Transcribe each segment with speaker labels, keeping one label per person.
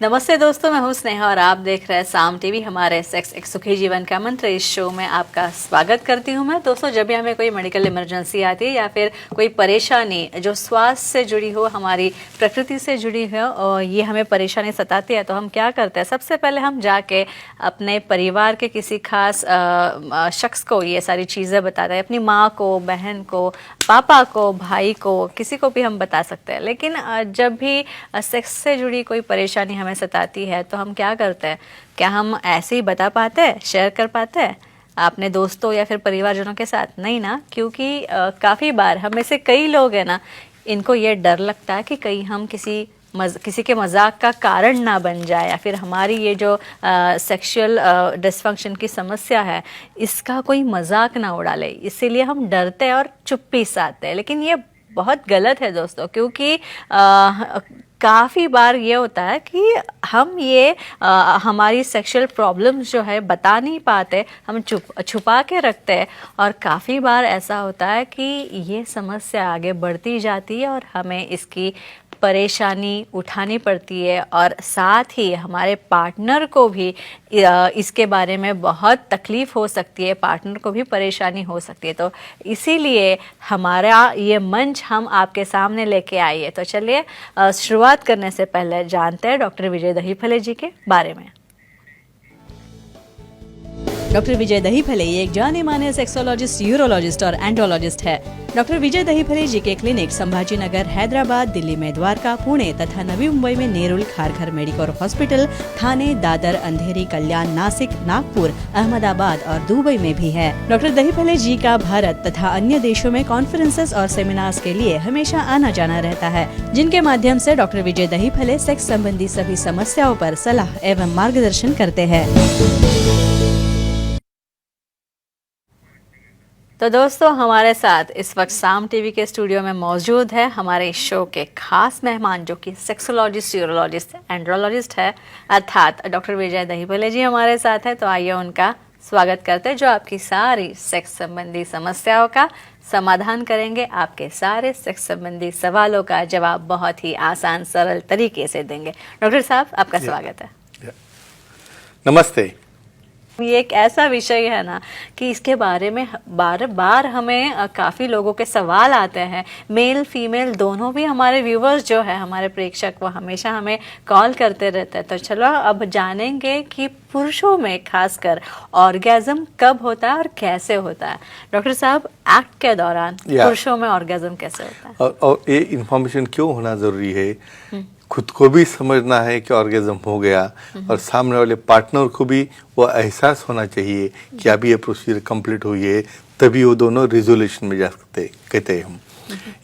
Speaker 1: नमस्ते दोस्तों, मैं हूं स्नेहा और आप देख रहे हैं साम टीवी। हमारे सेक्स एक सुखी जीवन का मंत्र इस शो में आपका स्वागत करती हूं मैं। दोस्तों, जब भी हमें कोई मेडिकल इमरजेंसी आती है या फिर कोई परेशानी जो स्वास्थ्य से जुड़ी हो, हमारी प्रकृति से जुड़ी हो और ये हमें परेशानी सताती है, तो हम क्या करते हैं? सबसे पहले हम जाके अपने परिवार के किसी खास शख्स को ये सारी चीज़ें बताते हैं। अपनी माँ को, बहन को, पापा को, भाई को, किसी को भी हम बता सकते हैं। लेकिन जब भी सेक्स से जुड़ी कोई परेशानी हमें सताती है तो हम क्या करते हैं? क्या हम ऐसे ही बता पाते हैं, शेयर कर पाते हैं अपने दोस्तों या फिर परिवारजनों के साथ? नहीं ना, क्योंकि काफ़ी बार हम में से कई लोग हैं ना, इनको ये डर लगता है कि कहीं हम किसी के मजाक का कारण ना बन जाए, या फिर हमारी ये जो सेक्सुअल डिसफंक्शन की समस्या है इसका कोई मजाक ना उड़ा ले, इसीलिए हम डरते हैं और चुप्पी साधते हैं। लेकिन ये बहुत गलत है दोस्तों, क्योंकि काफ़ी बार ये होता है कि हम ये हमारी सेक्सुअल प्रॉब्लम्स जो है बता नहीं पाते, हम छुपा के रखते हैं। और काफ़ी बार ऐसा होता है कि ये समस्या आगे बढ़ती जाती है और हमें इसकी परेशानी उठानी पड़ती है, और साथ ही हमारे पार्टनर को भी इसके बारे में बहुत तकलीफ़ हो सकती है, पार्टनर को भी परेशानी हो सकती है। तो इसीलिए हमारा ये मंच हम आपके सामने लेके आई है। तो चलिए शुरुआत करने से पहले जानते हैं डॉक्टर विजय दहीफले जी के बारे में। डॉक्टर विजय दहीफले ये एक जाने माने सेक्सोलॉजिस्ट, यूरोलॉजिस्ट और एंड्रोलॉजिस्ट है। डॉक्टर विजय दहीफले जी के क्लिनिक संभाजी नगर, हैदराबाद, दिल्ली में द्वारका, पुणे तथा नवी मुंबई में नेरुल, खारघर मेडिकोर हॉस्पिटल, थाने, दादर, अंधेरी, कल्याण, नासिक, नागपुर, अहमदाबाद और दुबई में भी है। डॉक्टर दहीफले जी का भारत तथा अन्य देशों में कॉन्फ्रेंसेस और सेमिनार्स के लिए हमेशा आना जाना रहता है, जिनके माध्यम से डॉक्टर विजय दहीफले सेक्स संबंधी सभी समस्याओं पर सलाह एवं मार्गदर्शन करते हैं। तो दोस्तों, हमारे साथ इस वक्त साम टीवी के स्टूडियो में मौजूद है हमारे शो के खास मेहमान, जो कि सेक्सोलॉजिस्ट, यूरोलॉजिस्ट, एंड्रोलॉजिस्ट है, अर्थात डॉक्टर विजय दहीफले जी हमारे साथ है। तो आइए उनका स्वागत करते हैं, जो आपकी सारी सेक्स संबंधी समस्याओं का समाधान करेंगे, आपके सारे सेक्स संबंधी सवालों का जवाब बहुत ही आसान सरल तरीके से देंगे। डॉक्टर साहब, आपका स्वागत है।
Speaker 2: नमस्ते।
Speaker 1: ये एक ऐसा विषय है ना कि इसके बारे में बार बार हमें काफ़ी लोगों के सवाल आते हैं, मेल फीमेल दोनों भी। हमारे व्यूवर्स जो है, हमारे प्रेक्षक, वो हमेशा हमें कॉल करते रहते हैं। तो चलो अब जानेंगे कि पुरुषों में खासकर ऑर्गेज्म कब होता है और कैसे होता है। डॉक्टर साहब, एक्ट के दौरान पुरुषों में ऑर्गेज्म कैसे होता है?
Speaker 2: और ये इन्फॉर्मेशन क्यों होना ज़रूरी है? खुद को भी समझना है कि ऑर्गेज्म हो गया, और सामने वाले पार्टनर को भी वो एहसास होना चाहिए कि अभी ये प्रोसीजर कंप्लीट हुई है, तभी वो दोनों रिजोल्यूशन में जा सकते कहते हैं हम।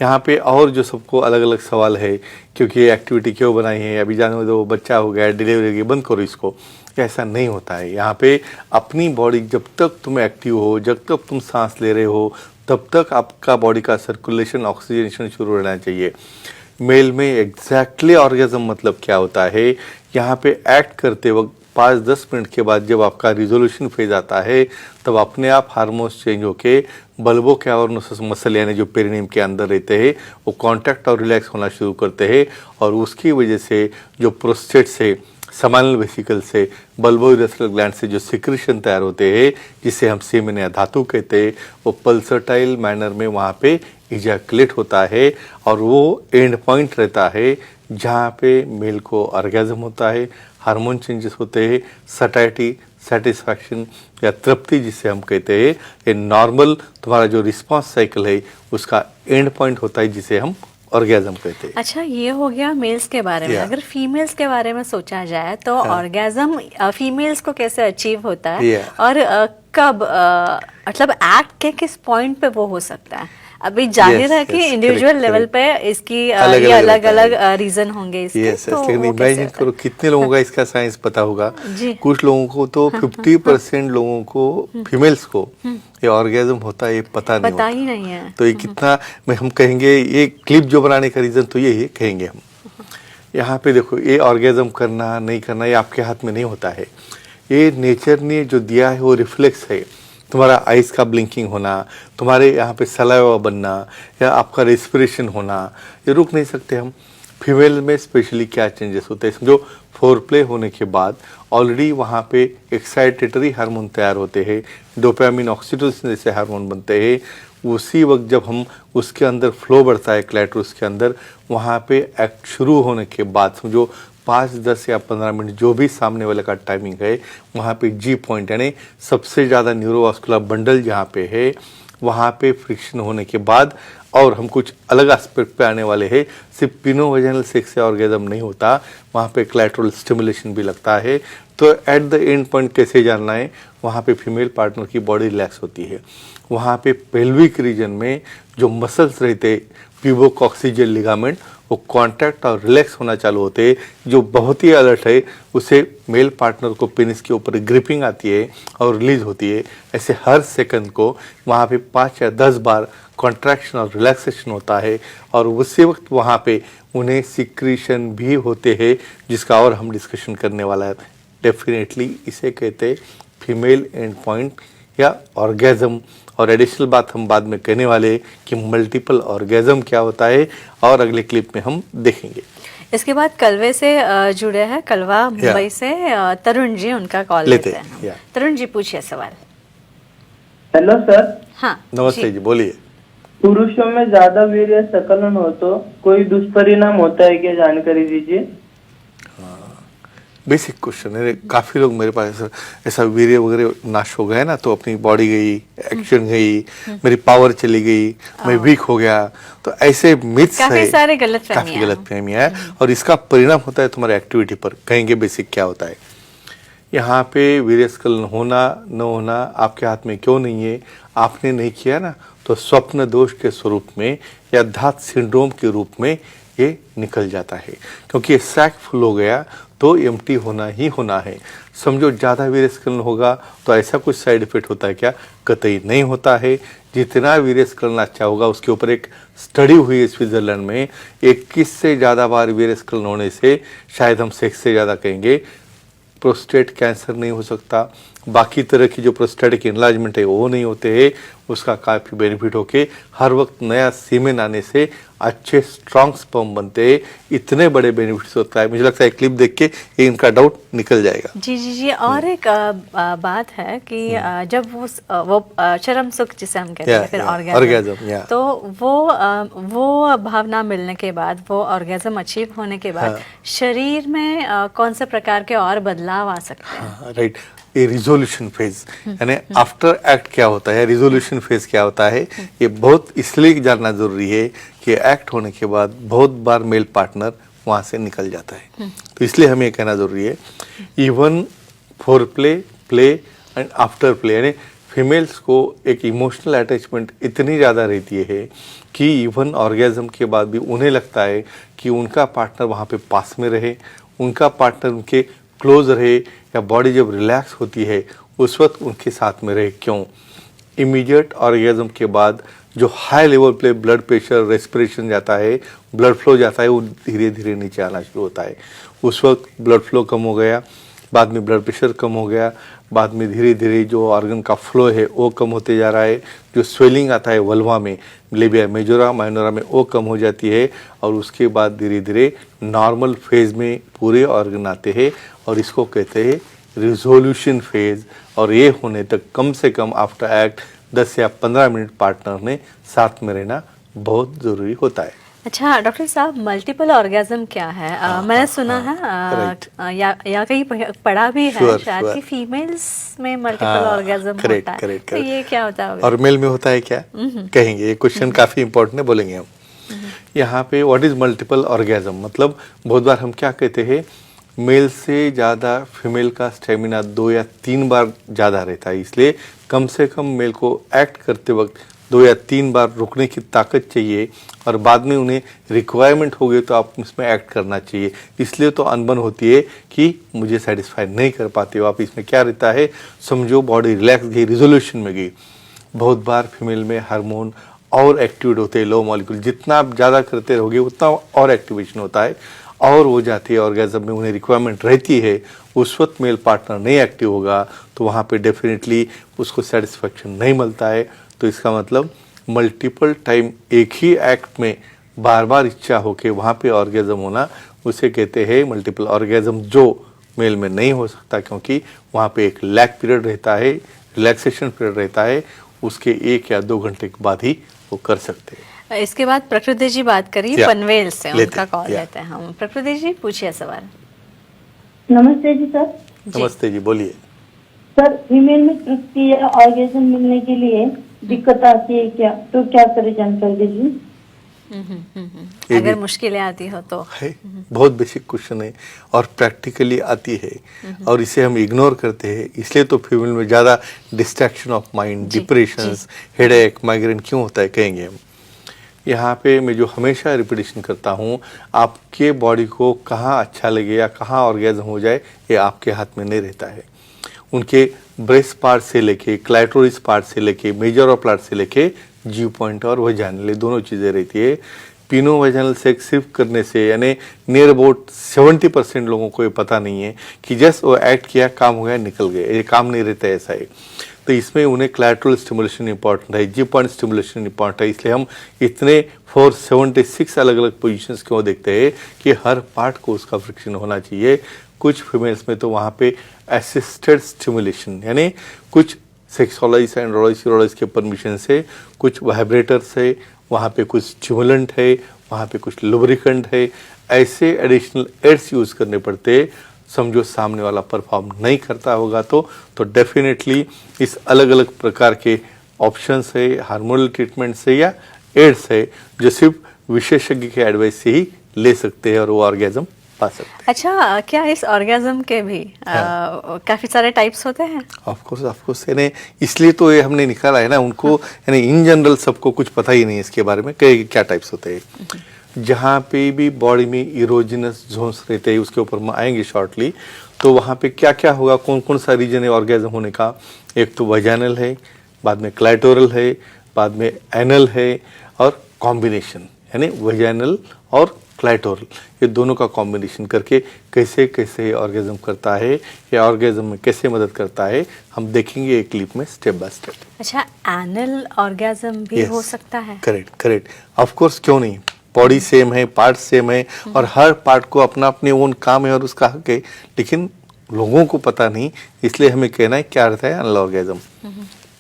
Speaker 2: यहाँ पे और जो सबको अलग अलग सवाल है, क्योंकि ये एक्टिविटी क्यों बनाई है, अभी जाने दो, बच्चा हो गया, डिलीवरी हो गई, बंद करो इसको। ऐसा नहीं होता है। यहाँ पे अपनी बॉडी जब तक तुम एक्टिव हो, जब तक तुम सांस ले रहे हो, तब तक आपका बॉडी का सर्कुलेशन, ऑक्सीजनेशन शुरू रहना चाहिए। मेल में एग्जैक्टली ऑर्गेज्म मतलब क्या होता है? यहाँ पे एक्ट करते वक्त 5-10 मिनट के बाद जब आपका रिजोल्यूशन फेज आता है, तब अपने आप हार्मोन्स चेंज होके बल्बो कैवर्नोसस मसल यानी जो पेरिनियम के अंदर रहते हैं वो कॉन्ट्रैक्ट और रिलैक्स होना शुरू करते हैं, और उसकी वजह से जो प्रोस्टेट से, समानल वेसिकल से, बल्बोइरेथ्रल ग्लैंड से जो सिक्रेशन तैयार होते हैं, जिसे हम सेमेन या धातु कहते हैं, वो पल्सटाइल मैनर में वहाँ पे इजैकुलेट होता है, और वो एंड पॉइंट रहता है जहाँ पे मेल को ऑर्गेज्म होता है, हार्मोन चेंजेस होते हैं, सटाइटी, सेटिस्फैक्शन या तृप्ति जिसे हम कहते हैं, ये नॉर्मल तुम्हारा जो रिस्पांस साइकिल है उसका एंड पॉइंट होता है, जिसे हम ऑर्गेज्म कहते हैं।
Speaker 1: अच्छा, ये हो गया मेल्स के बारे में। अगर फीमेल्स के बारे में सोचा जाए तो ऑर्गेज्म फीमेल्स को कैसे अचीव होता है और कब, मतलब एक्ट के किस पॉइंट पे वो हो सकता है? अभी जाहिर है कि इंडिविजुअल लेवल पे इसकी अलग अलग रीजन होंगे इसके।
Speaker 2: तो इमेजिन करो कितने लोगों का इसका साइंस पता होगा। कुछ लोगों को तो 50% लोगों को, फीमेल्स को, ये ऑर्गेज्म होता है ये पता ही नहीं है। तो ये कितना, मैं हम कहेंगे ये क्लिप जो बनाने का रीजन तो यही कहेंगे हम। यहाँ पे देखो, ये ऑर्गेज्म करना नहीं करना ये आपके हाथ में नहीं होता है। ये नेचर ने जो दिया है वो रिफ्लेक्स है। तुम्हारा आइज का ब्लिंकिंग होना, तुम्हारे यहाँ पे सलाइवा बनना, या आपका रेस्पिरेशन होना, ये रुक नहीं सकते हम। फीमेल में स्पेशली क्या चेंजेस होते हैं, समझो फोर प्ले होने के बाद ऑलरेडी वहाँ पे एक्साइटेटरी हार्मोन तैयार होते हैं, डोपामिन ऑक्सीटोसिन जैसे हार्मोन बनते हैं। उसी वक्त जब हम उसके अंदर फ्लो बढ़ता है क्लैटरस के अंदर, वहाँ पे एक्ट शुरू होने के बाद समझो 5, 10 या 15 मिनट जो भी सामने वाले का टाइमिंग है, वहाँ पे जी पॉइंट यानी सबसे ज़्यादा न्यूरोवास्कुलर बंडल जहाँ पे है, वहाँ पे फ्रिक्शन होने के बाद और हम कुछ अलग एस्पेक्ट पे आने वाले हैं। सिर्फ पिनोवैजिनल सेक्स से ऑर्गेजम नहीं होता, वहाँ पे क्लैटरल स्टिमुलेशन भी लगता है। तो एट द एंड पॉइंट कैसे जानना है, वहाँ पे फीमेल पार्टनर की बॉडी रिलैक्स होती है। वहाँ पे पेल्विक रीजन में जो मसल्स रहते प्यूबोकॉक्सियल लिगामेंट, वो कॉन्टैक्ट और रिलैक्स होना चालू होते हैं, जो बहुत ही अलर्ट है। उसे मेल पार्टनर को पेनिस के ऊपर ग्रिपिंग आती है और रिलीज होती है। ऐसे हर सेकंड को वहाँ पे 5 या 10 बार कॉन्ट्रैक्शन और रिलैक्सेशन होता है, और उसी वक्त वहाँ पे उन्हें सिक्रीशन भी होते हैं, जिसका और हम डिस्कशन करने वाला है। डेफिनेटली इसे कहते हैं फीमेल एंड पॉइंट या ऑर्गेजम। और एडिशनल बात हम बाद में कहने वाले कि मल्टीपल ऑर्गेजम क्या होता है, और अगले क्लिप में हम देखेंगे।
Speaker 1: इसके बाद कलवे से जुड़े हैं, कलवा मुंबई से तरुण जी, उनका कॉल लेते हैं। तरुण जी पूछिए सवाल।
Speaker 3: Hello sir.
Speaker 1: हाँ
Speaker 2: नमस्ते जी, बोलिए।
Speaker 3: पुरुषों में ज्यादा वीर्य संकलन हो तो कोई दुष्परिणाम होता है क्या, जानकारी दीजिए।
Speaker 2: बेसिक क्वेश्चन है, काफ़ी लोग मेरे पास ऐसा वीर्य वगैरह नाश हो गया ना, तो अपनी बॉडी गई, एक्शन गई, मेरी पावर चली गई, मैं वीक हो गया, तो ऐसे मिथ्स है,
Speaker 1: काफी सारे
Speaker 2: काफ़ी गलतफहमियां है, और इसका परिणाम होता है तुम्हारे एक्टिविटी पर। कहेंगे बेसिक क्या होता है। यहाँ पे वीर्यस्खलन होना न होना आपके हाथ में क्यों नहीं है, आपने नहीं किया ना, तो स्वप्न दोष के स्वरूप में या धात सिंड्रोम के रूप में ये निकल जाता है। क्योंकि ये सैक फुल हो गया तो एम्प्टी होना ही होना है। समझो ज़्यादा वीर्यस्खलन होगा तो ऐसा कुछ साइड इफेक्ट होता है क्या? कतई नहीं होता है। जितना वीर्यस्खलन अच्छा होगा, उसके ऊपर एक स्टडी हुई है स्विट्जरलैंड में, 21 से ज़्यादा बार वीर्यस्खलन होने से, शायद हम सेक्स से ज़्यादा कहेंगे, प्रोस्टेट कैंसर नहीं हो सकता, बाकी तरह की जो प्रोस्टेटिक इनलार्जमेंट है वो नहीं होते हैं। उसका काफ़ी बेनिफिट होके हर वक्त नया सीमेन आने से अच्छे स्ट्रॉन्ग स्पर्म बनते हैं। इतने बड़े बेनिफिट्स होता है, मुझे लगता है क्लिप देख के ये इनका डाउट निकल जाएगा।
Speaker 1: जी जी जी। और एक बात है कि जब वो चरम सुख जिसे हम कहते हैं, फिर ऑर्गेजम, तो वो भावना मिलने के बाद, वो ऑर्गेजम अचीव होने के बाद शरीर में कौन से प्रकार के और बदलाव आ सकते हैं?
Speaker 2: राइट, ये रिजोल्यूशन फेज, यानी आफ्टर एक्ट क्या होता है, रिजोल्यूशन फेज क्या होता है, ये बहुत इसलिए जानना जरूरी है कि एक्ट होने के बाद बहुत बार मेल पार्टनर वहाँ से निकल जाता है। तो इसलिए हमें ये कहना जरूरी है, even four play, play and after play, यानी फीमेल्स को एक इमोशनल अटैचमेंट इतनी ज़्यादा रहती है कि इवन ऑर्गेजम के बाद भी उन्हें लगता है कि उनका पार्टनर वहाँ पे पास में रहे, उनका पार्टनर उनके क्लोज रहे, या बॉडी जब रिलैक्स होती है उस वक्त उनके साथ में रहे। क्यों? इमीडिएट ऑर्गेजम के बाद जो हाई लेवल पे ब्लड प्रेशर, रेस्पिरेशन जाता है, ब्लड फ्लो जाता है, वो धीरे धीरे नीचे आना शुरू होता है। उस वक्त ब्लड फ्लो कम हो गया, बाद में ब्लड प्रेशर कम हो गया, बाद में धीरे धीरे जो ऑर्गन का फ्लो है वो कम होते जा रहा है। जो स्वेलिंग आता है वल्वा में, लेबिया मेजोरा माइनोरा में, वो कम हो जाती है, और उसके बाद धीरे धीरे नॉर्मल फेज में पूरे ऑर्गन आते हैं, और इसको कहते हैं रिजोल्यूशन फेज। और ये होने तक कम से कम आफ्टर एक्ट 10 या 15 मिनट पार्टनर ने साथ में रहना बहुत ज़रूरी होता है।
Speaker 1: अच्छा डॉक्टर साहब, मल्टीपल ऑर्गेजम क्या है? मैंने सुना है या कहीं पढ़ा भी है शायद कि फीमेल्स में मल्टीपल ऑर्गेजम होता है, तो ये क्या होता है?
Speaker 2: और मेल में होता है क्या? कहेंगे, ये क्वेश्चन काफ़ी इंपॉर्टेंट है, बोलेंगे हम। यहाँ पे व्हाट इज मल्टीपल ऑर्गेजम, मतलब बहुत बार हम क्या कहते हैं, मेल से ज़्यादा फीमेल का स्टेमिना 2 या 3 बार ज़्यादा रहता है, इसलिए कम से कम मेल को एक्ट करते वक्त 2 या 3 बार रुकने की ताकत चाहिए, और बाद में उन्हें रिक्वायरमेंट हो गई तो आप इसमें एक्ट करना चाहिए। इसलिए तो अनबन होती है कि मुझे सेटिस्फाई नहीं कर पाते हो आप। इसमें क्या रहता है, समझो बॉडी रिलैक्स गई, रिजोल्यूशन में गई। बहुत बार फीमेल में हार्मोन और एक्टिवेट होते हैं, लो मॉलिक्यूल, जितना आप ज़्यादा करते रहोगे उतना और एक्टिवेशन होता है, और वो जाती है ऑर्गेजम में, उन्हें रिक्वायरमेंट रहती है। उस वक्त मेल पार्टनर नहीं एक्टिव होगा तो वहाँ पे डेफिनेटली उसको सेटिस्फेक्शन नहीं मिलता है। तो इसका मतलब मल्टीपल टाइम एक ही एक्ट में बार बार इच्छा होके वहाँ पे ऑर्गेजम होना, उसे कहते हैं मल्टीपल ऑर्गेजम, जो मेल में नहीं हो सकता क्योंकि वहाँ पे एक लैग पीरियड रहता है, रिलैक्सेशन पीरियड रहता है, उसके 1 या 2 घंटे के बाद ही वो कर सकते हैं।
Speaker 1: इसके बाद प्रकृति जी बात करिए
Speaker 2: या,
Speaker 1: पनवेल से,
Speaker 2: लेते
Speaker 1: उनका
Speaker 2: हैं,
Speaker 1: कॉल
Speaker 2: या।
Speaker 1: लेते हैं हम। प्रकृति जी पूछिए सवाल।
Speaker 3: नमस्ते जी सर।
Speaker 2: नमस्ते जी, बोलिए।
Speaker 3: सर, फीमेल में तृप्ति या ऑर्गेजम मिलने के लिए दिक्कत आती है क्या, तो क्या करें, जानकारी दीजिए।
Speaker 2: ये
Speaker 1: अगर
Speaker 2: भी
Speaker 1: मुश्किलें आती हो तो
Speaker 2: है, बहुत बेसिक क्वेश्चन है और प्रैक्टिकली आती है और इसे हम इग्नोर करते हैं, इसलिए तो फीमेल में ज़्यादा distraction of mind, depressions, headache, migraine क्यों होता है कहेंगे हम। यहाँ पे मैं जो हमेशा रिपीटिशन करता हूँ, आपके बॉडी को कहाँ अच्छा लगे या कहाँ ऑर्गेजम हो जाए ये आपके हाथ में नहीं रहता है। उनके ब्रेस्ट पार्ट से लेके, क्लाइटोरिस पार्ट से लेके, मेजर ऑफ पार्ट से लेके जी पॉइंट और वजाइनल, दोनों चीज़ें रहती है। पिनो वजाइनल सेक्स सिर्फ करने से, यानी नियर अबाउट 70% लोगों को ये पता नहीं है कि जस्ट वो एक्ट किया, काम हो गया, निकल गए, ये काम नहीं रहता है ऐसा है। तो इसमें उन्हें क्लैटरल स्टिमुलेशन इंपॉर्टेंट है, जी पॉइंट स्टिमुलेशन इंपॉर्टेंट है, इसलिए हम इतने 476 अलग अलग पोजीशंस क्यों देखते हैं कि हर पार्ट को उसका फ्रिक्शन होना चाहिए। कुछ फीमेल्स में तो वहाँ पे असिस्टेड स्टिमुलेशन, यानी कुछ सेक्सोलॉजिस्ट एंड यूरोलॉजिस्ट के परमिशन से, कुछ वाइब्रेटर से, वहाँ पे कुछ स्टिमुलेंट है, वहाँ पे कुछ लुब्रिकेंट है, ऐसे एडिशनल एड्स यूज़ करने पड़ते। समझो सामने वाला परफॉर्म नहीं करता होगा तो डेफिनेटली इस अलग अलग प्रकार के ऑप्शंस है, हार्मोनल ट्रीटमेंट से या एड्स है, जो सिर्फ विशेषज्ञ के एडवाइस से ही ले सकते हैं और वो ऑर्गेजम पा सकते हैं।
Speaker 1: अच्छा, क्या इस ऑर्गेजम के भी काफी सारे टाइप्स होते हैं?
Speaker 2: ऑफ कोर्स, यानी इसलिए तो ये हमने निकाला है ना उनको, यानी इन जनरल सबको कुछ पता ही नहीं है इसके बारे में क्या टाइप्स होते हैं। जहाँ पे भी बॉडी में इरोजिनस जोन्स रहते हैं, उसके ऊपर हम आएंगे शॉर्टली, तो वहाँ पे क्या क्या होगा, कौन कौन सा रीजन है ऑर्गेजम होने का। एक तो वजाइनल है, बाद में क्लाइटोरल है, बाद में एनल है, और कॉम्बिनेशन यानी वजाइनल और क्लाइटोरल, ये दोनों का कॉम्बिनेशन करके कैसे कैसे ऑर्गेजम करता है, या ऑर्गेजम में कैसे मदद करता है, हम देखेंगे एक क्लिप में स्टेप बाय स्टेप।
Speaker 1: अच्छा, एनल ऑर्गेजम भी हो सकता है?
Speaker 2: करेक्ट, ऑफ कोर्स, क्यों नहीं। बॉडी सेम है, पार्ट सेम है, और हर पार्ट को अपना अपने ओन काम है और उसका हक है, लेकिन लोगों को पता नहीं, इसलिए हमें कहना है क्या रहता है एनल ऑर्गेजम।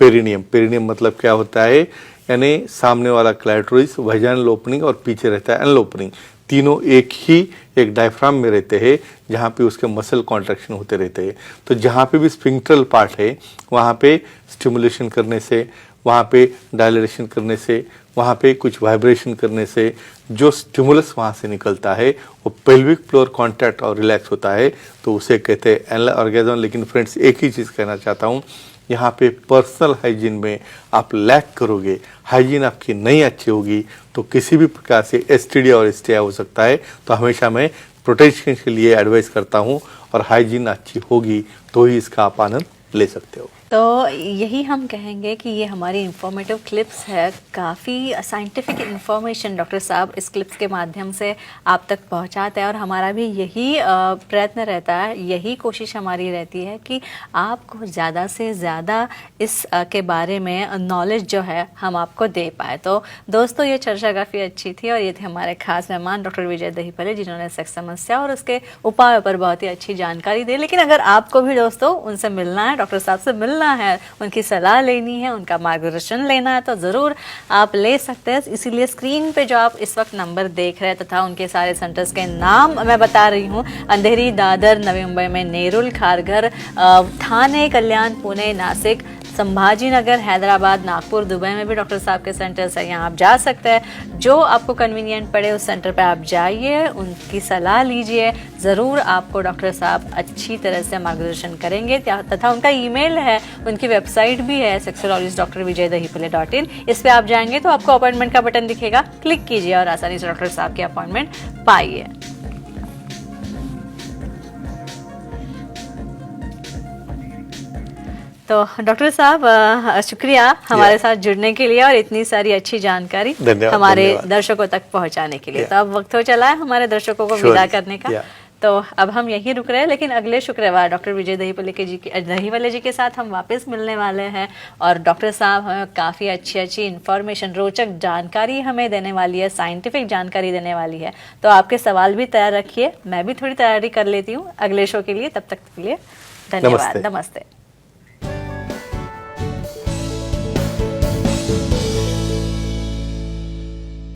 Speaker 2: पेरिनियम मतलब क्या होता है, यानी सामने वाला क्लाइटोरिस, वजाइनल ओपनिंग और पीछे रहता है एनल ओपनिंग, तीनों एक डायफ्राम में रहते हैं, जहाँ पे उसके मसल कॉन्ट्रैक्शन होते रहते हैं। तो जहाँ पे भी स्फिंक्टरल पार्ट है, वहाँ पे स्टिमुलेशन करने से, वहाँ पे डायलेशन करने से, वहाँ पे कुछ वाइब्रेशन करने से जो स्टिमुलस वहाँ से निकलता है वो पेल्विक फ्लोर कॉन्टैक्ट और रिलैक्स होता है, तो उसे कहते हैं एनल ऑर्गेजम। लेकिन फ्रेंड्स, एक ही चीज़ कहना चाहता हूँ, यहाँ पे पर्सनल हाइजीन में आप लैक करोगे, हाइजीन आपकी नहीं अच्छी होगी, तो किसी भी प्रकार से एसटीडी और एसटीआई हो सकता है। तो हमेशा मैं प्रोटेक्शन के लिए एडवाइस करता हूँ, और हाइजीन अच्छी होगी तो ही इसका आप आनंद ले सकते हो।
Speaker 1: तो यही हम कहेंगे कि ये हमारी इंफॉर्मेटिव क्लिप्स है, काफ़ी साइंटिफिक इंफॉर्मेशन डॉक्टर साहब इस क्लिप्स के माध्यम से आप तक पहुंचाते हैं, और हमारा भी यही प्रयत्न रहता है, यही कोशिश हमारी रहती है कि आपको ज़्यादा से ज़्यादा इस के बारे में नॉलेज जो है हम आपको दे पाए। तो दोस्तों, ये चर्चा काफ़ी अच्छी थी, और ये थे हमारे खास मेहमान डॉक्टर विजय दहीपले, जिन्होंने सेक्स समस्या और उसके उपायों पर बहुत ही अच्छी जानकारी दी। लेकिन अगर आपको भी दोस्तों उनसे मिलना है, डॉक्टर साहब से मिलना है, उनकी सलाह लेनी है, उनका मार्गदर्शन लेना है, तो ज़रूर आप ले सकते हैं। इसीलिए स्क्रीन पे जो आप इस वक्त नंबर देख रहे हैं तथा उनके सारे सेंटर्स के नाम मैं बता रही हूँ, अंधेरी, दादर, नवी मुंबई में नेरुल, खारघर, ठाणे, कल्याण, पुणे, नासिक, संभाजी नगर, हैदराबाद, नागपुर, दुबई में भी डॉक्टर साहब के सेंटर्स हैं, यहाँ आप जा सकते हैं। जो आपको कन्वीनियंट पड़े उस सेंटर पे आप जाइए, उनकी सलाह लीजिए, ज़रूर आपको डॉक्टर साहब अच्छी तरह से मार्गदर्शन करेंगे। तथा उनका ईमेल है, उनकी वेबसाइट भी है sexologist.vijaydahipalle.in। इस पे आप जाएंगे तो आपको अपॉइंटमेंट का बटन दिखेगा, क्लिक कीजिए और आसानी से डॉक्टर साहब की अपॉइंटमेंट पाइए। तो डॉक्टर साहब, शुक्रिया हमारे साथ जुड़ने के लिए और इतनी सारी अच्छी जानकारी हमारे दर्शकों तक पहुंचाने के लिए। तो अब वक्त हो चला है हमारे दर्शकों को विदा करने का। तो अब हम यहीं रुक रहे हैं, लेकिन अगले शुक्रवार डॉक्टर विजय दहीवले जी के साथ हम वापस मिलने वाले हैं और डॉक्टर साहब हमें काफ़ी अच्छी इन्फॉर्मेशन, रोचक जानकारी हमें देने वाली है, साइंटिफिक जानकारी देने वाली है। तो आपके सवाल भी तैयार रखिए, मैं भी थोड़ी तैयारी कर लेती हूँ अगले शो के लिए। तब तक के लिए धन्यवाद, नमस्ते।